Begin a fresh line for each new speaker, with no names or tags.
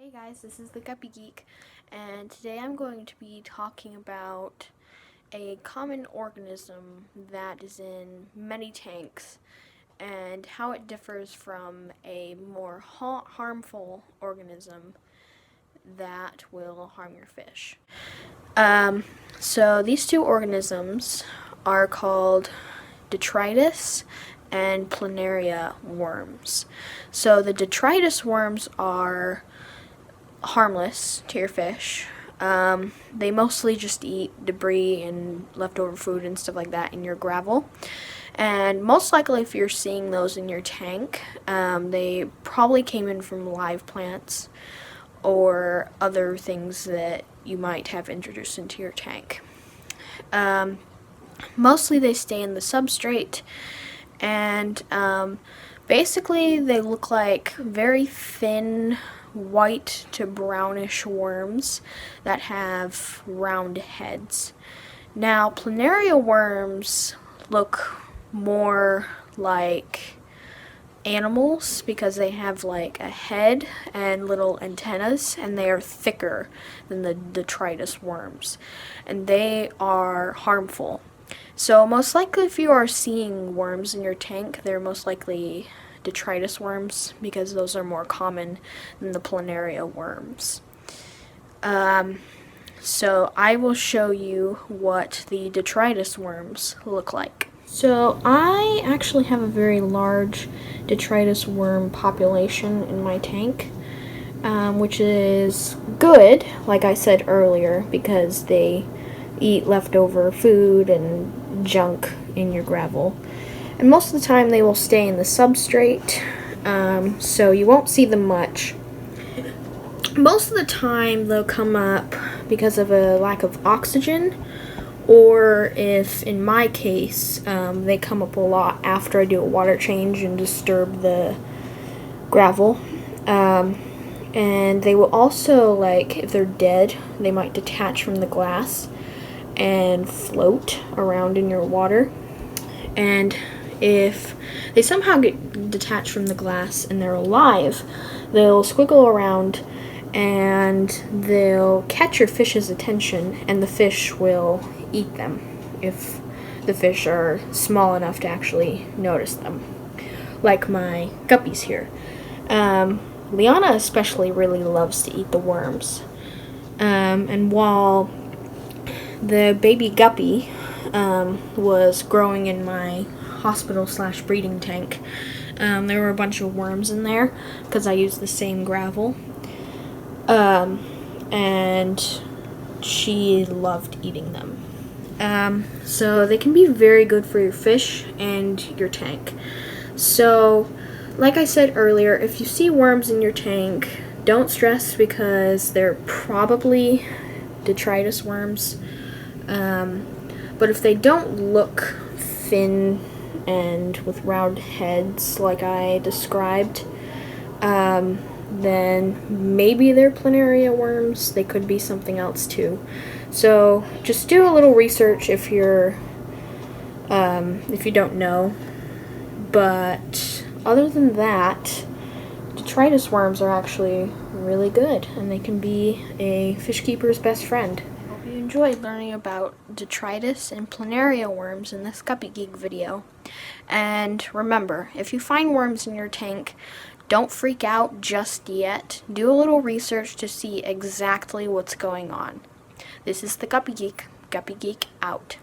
Hey guys, this is the Guppy Geek, and today I'm going to be talking about a common organism that is in many tanks and how it differs from a more harmful organism that will harm your fish. So these two organisms are called detritus and planaria worms. So the detritus worms are harmless to your fish. They mostly just eat debris and leftover food and stuff like that in your gravel. And most likely, if you're seeing those in your tank, they probably came in from live plants or other things that you might have introduced into your tank. Mostly they stay in the substrate, and basically they look like very thin white to brownish worms that have round heads. Now, planaria worms look more like animals because they have like a head and little antennas, and they are thicker than the detritus worms, and they are harmful. So most likely, if you are seeing worms in your tank, they're most likely detritus worms because those are more common than the planaria worms. So I will show you what the detritus worms look like. So I actually have a very large detritus worm population in my tank, which is good, like I said earlier, because they eat leftover food and junk in your gravel. And most of the time they will stay in the substrate, so you won't see them much. Most of the time they'll come up because of a lack of oxygen, or if, in my case, they come up a lot after I do a water change and disturb the gravel. And they will also, like, if they're dead, they might detach from the glass and float around in your water. And if they somehow get detached from the glass and they're alive, they'll squiggle around and they'll catch your fish's attention, and the fish will eat them if the fish are small enough to actually notice them, like my guppies here. Liana especially really loves to eat the worms, and while the baby guppy was growing in my hospital/breeding tank, there were a bunch of worms in there because I used the same gravel, and she loved eating them. So they can be very good for your fish and your tank. So, like I said earlier, if you see worms in your tank, don't stress because they're probably detritus worms. But if they don't look thin and with round heads like I described, then maybe they're planaria worms. They could be something else too. So just do a little research if you don't know. But other than that, detritus worms are actually really good, and they can be a fish keeper's best friend. Hope you enjoyed learning about detritus and planaria worms in this Guppy Geek video. And remember, if you find worms in your tank, don't freak out just yet. Do a little research to see exactly what's going on. This is the Guppy Geek. Guppy Geek out.